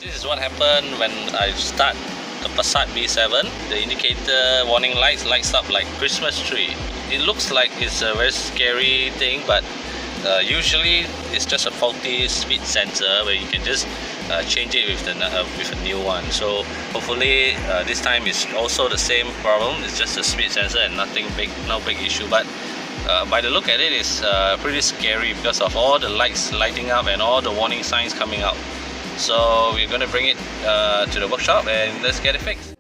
This is what happened when I start the Passat B7. The indicator warning lights lights up like Christmas tree. It looks like it's a very scary thing, but usually it's just a faulty speed sensor where you can just change it with a new one. So hopefully this time is also the same problem. It's just a speed sensor and nothing big, no big issue. But by the look at it, it's pretty scary because of all the lights lighting up and all the warning signs coming out. So we're going to bring it to the workshop and let's get it fixed.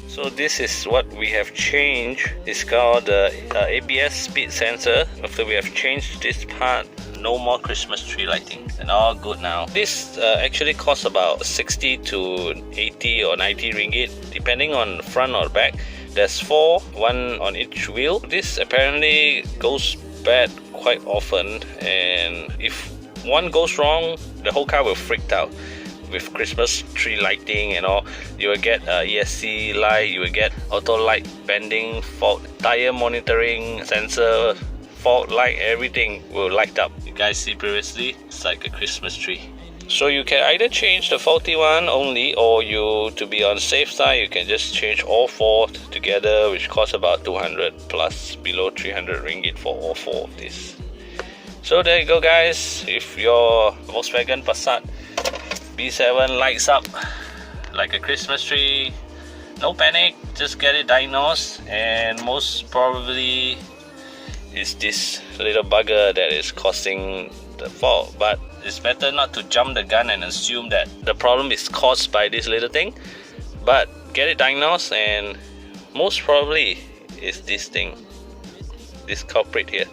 So this is what we have changed. It's called the ABS speed sensor. After we have changed this part, no more Christmas tree lighting and all good now. This actually costs about 60 to 80 or 90 ringgit depending on the front or the back. There's 4, one on each wheel. This apparently goes bad quite often, and if one goes wrong, the whole car will freak out. With Christmas tree lighting and all, you will get ESC light, you will get auto light bending fault, tire monitoring sensor fault light, everything will light up. You guys see previously, it's like a Christmas tree. So you can either change the faulty one only, or to be on the safe side, you can just change all 4 together, which costs about 200 plus, below 300 ringgit for all 4 of this. So there you go guys. If your Volkswagen Passat B7 lights up like a Christmas tree, no panic, just get it diagnosed, and most probably it's this little bugger that is causing the fault. But it's better not to jump the gun and assume that the problem is caused by this little thing, but get it diagnosed, and most probably it's this thing, this culprit here.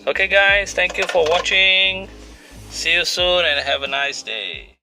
Okay guys, thank you for watching. See you soon and have a nice day.